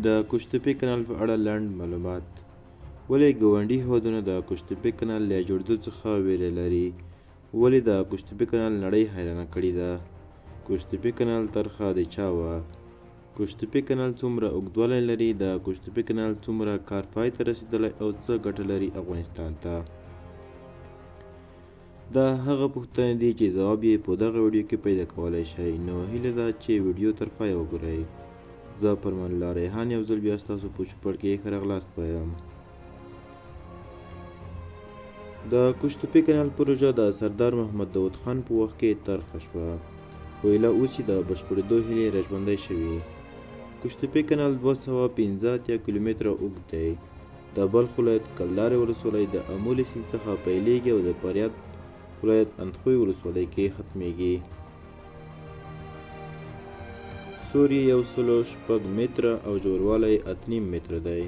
د قوشتېپې کانال په اړه لنډ معلومات. ولې ګاونډي هېوادونه د قوشتېپې کانال له جوړېدو څخه ویره لري؟ ولې د قوشتېپې کانال نړۍ حیرانه کړې ده؟ قوشتېپې کانال طرحه د چا وه؟ قوشتېپې کانال څومره اوږدوالی لري؟ د قوشتېپې کانال څومره کار پای ته رسېدلی او څه ګټه لري افغانستان ته؟ دا هغه پوښتنې دي چې ځواب یې په دغه ویډیو کې پیدا کولی شئ. نو هیله ده چې ویډیو تر پایه وګورئ. زه فرمان الله ریحان یو ځل بیا ستاسو په چوپړ کې ښه راغلاست وایم. د قوشتېپې کانال پروژه د سردار محمد داود خان په وخت کې طرحه شوه، خو ایله اوس یې د بشپړېدو هیلې راژوندۍ شوي. قوشتېپې کانال 285 کیلومتره اوږد دی. د بلخ ولایت کلدارې ولسوالۍ د امولې سیند څخه پیلیږي او د فاریاب ولایت اندخوی ولسوالۍ کې ختمیږي. سور یې 106 متره او ژوروالی 8.5 متره دی.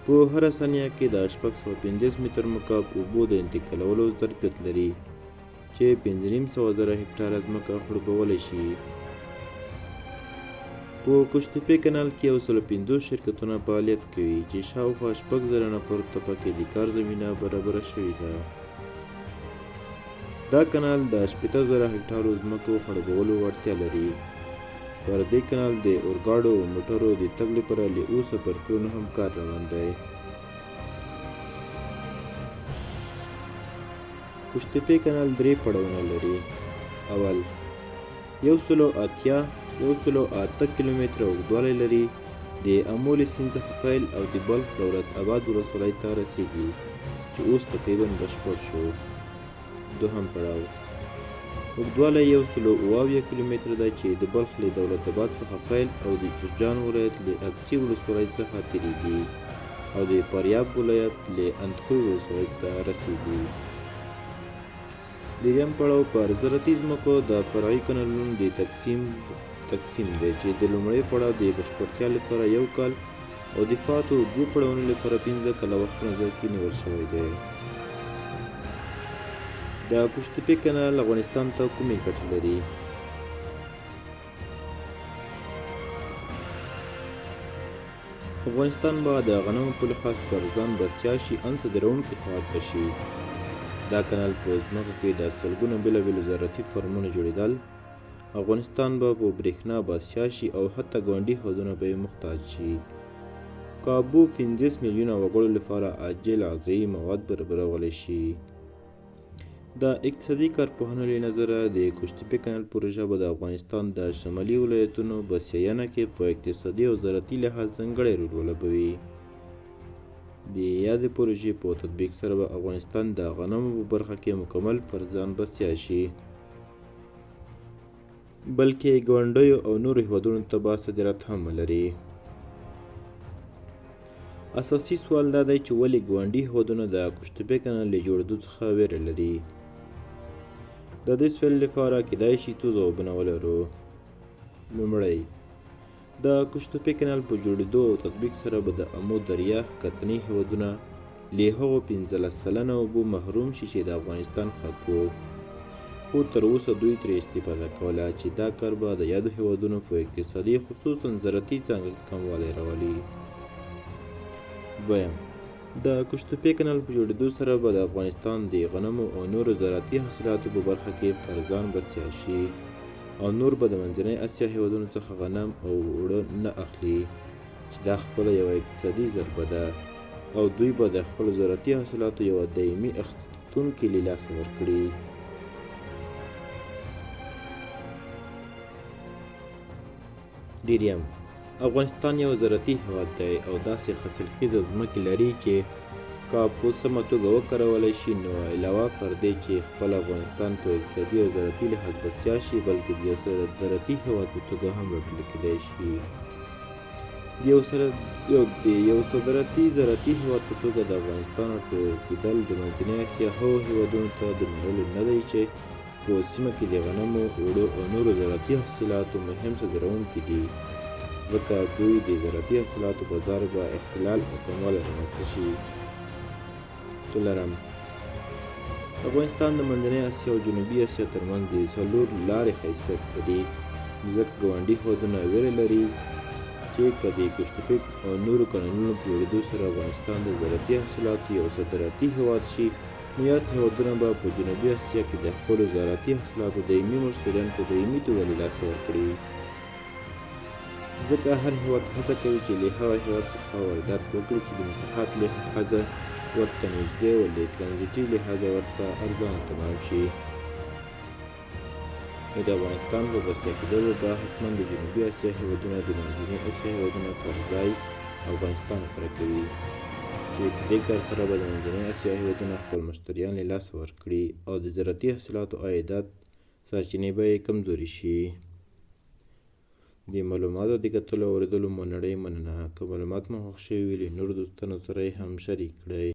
په هره ثانیه کې د 650 متر مکعب اوبو د انتقالولو ظرفیت لري چې 5,500,000 هکټاره ځمکه خړوبولی شي. په قوشتېپې کانال کې 150 شرکتونه فعالیت کوي چې شاوخوا 6,000 نفرو ته پکې د کار زمینه برابره شوې ده. دا کانال د 80,000 هکټارو ځمکو خړوبولو وړتیا لري. پر دې کانال د اورګاډو او موټرو د تګ لپاره له اوسه پر کړنو هم کار روان دی. قوشتېپې کانال 3 پړاوونه لري. اول 108 کیلومتره اوږدوالی لري. د امولې سیند څخه پیل او د بلخ دولت آباد ولسوالۍ ته رسیږي چې اوس تقریبا بشپړ شو. دوهم پړاو اوږدوالی 107 کیلومتره دی چې د بلخ له دولت آباد څخه پیل او د جوزجان ولایت له اقچې ولسوالۍ څخه تیریږي او د فاریاب ولایت له اندخوی ولسوالۍ ته رسیږي. دریم پړاو پر زراعتي ځمکو د فرعي کانالونو د تقسیم دی چې د لومړي پړاو د بشپړتیا لپاره 1 کال او د پاتو 2 پړاوونو لپاره 15 کاله وخت په نظر کې نیول شوی دی. د قوشتېپې کانال افغانستان ته کومې ګټې لري؟ افغانستان به د غنمو په لحاظ پر ځان بسیا شي، ان صادروونکی هېواد به شي. دا کانال په ځمکه کې د سلګونو بېلابېلو زراعتي فارمونو جوړېدل. افغانستان به په برېښنا بسیا شي او حتی ګاونډي هېوادونه به یې محتاج شي. کابو 50 میلیونه وګړو لپاره عاجل غذایي مواد برابرولی شي. د اقتصادي کارپوهانو له نظره د قوشتېپې کانال پروژه به د افغانستان د شمالي ولایتونو بسیاینه کې په اقتصادي او زراعتي لحاظ ځانګړی رول ولوبوي. د یادې پروژې په تطبیق سره به افغانستان د غنمو په برخه کې مکمل پر ځان بسیا شي، بلکې ګاونډیو او نورو هېوادونو ته به صادرات هم ولري. اساسي سوال دا دی چې ولې ګاونډي هېوادونه د قوشتېپې کانال له جوړېدو څخه ویره لري؟ د دې سوال لپاره کیدای شي څو ځوابونه ولرو. لومړی، د قوشتېپې کانال په جوړېدو او تطبیق سره به د امو دریا ښکتني هېوادونه له هغو 15 سلنه اوبو محروم شي چې د افغانستان حق و، خو تر اوسه دوی ترې استفاده کوله چې دا کار به د یادو هېوادونو په اقتصادي خصوصا زراعتي څانګه کې کموالی راولي. دویم، د قوشتېپې کانال په جوړېدو سره به د افغانستان د غنمو او نورو زراعتي حاصلاتو په برخه کې پر ځان بسیا شي او نور به د منځنۍ اسیا هېوادونو څخه غنم او اوړه نه اخلي چې دا خپله یوه اقتصادي ضربه ده او دوی به د خپلو زراعتي حاصلاتو یوه دایمي اخیستونکي له لاسه ورکړي. دریم، افغانستان یو زراعتي هېواد دی او داسې حاصلخیزه ځمکې لري چې که په سمه توګه وکارولی شي نو علاوه پر دې چې خپل افغانستان په اقتصادي او زراعتي لحاظ بسیا شي، بلکې د یو زراعتي هېواد په توګه هم راټول کېدای شي. د یو صادراتي زراعتي هېواد په توګه د افغانستان راټول کېدل د منځنۍ اسیا هغو هېوادونو ته د منلو نه دی چې په سیمه کې د غنمو، اوړو او نورو زراعتي حاصلاتو مهم صادروونکي دي، ځکه دوی د زراعتي حاصلاتو بازار به اختلال او کموالی رامنځته شي. څلورم، افغانستان د منځنۍ اسیا او جنوبي اسیا ترمنځ د 4 لارې حیثیت لري، ځکه ګاونډي هېوادونه ویره لري چې که د کوشتپک او نورو کانالونو په جوړېدو سره افغانستان د زراعتي حاصلاتو یو صادراتي هېواد شي، نو یاد هېوادونه به په جنوبي اسیا کې د خپلو زراعتي حاصلاتو دایمي مشتریانو په دایمي توګه له لاسه ورکړي. ځکه هر هېواد هڅه کوي چې له هغه هېواد څخه واردات وکړي چې د مساحت لحاظه ورته نږدې او د ترانزیټي لحاظه ورته ارزانه تمام شي. نو د افغانستان په بسیا کېدلو به حتما د جنوبي اسیا هېوادونه د منځنۍ اسیا هېوادونه پر ځای افغانستان غوره کوي، چې په دې کار سره به د منځنۍ اسیا هېوادونه خپل مشتریان له لاسه ورکړي او د زراعتي حاصلاتو عایدات سرچینې به یې کمزورې شي. د معلوماتو د کتلو او اورېدلو مو نړۍ مننه. که معلومات مو خوښ شوي وي له نورو دوستانو سره یې هم شریک کړئ.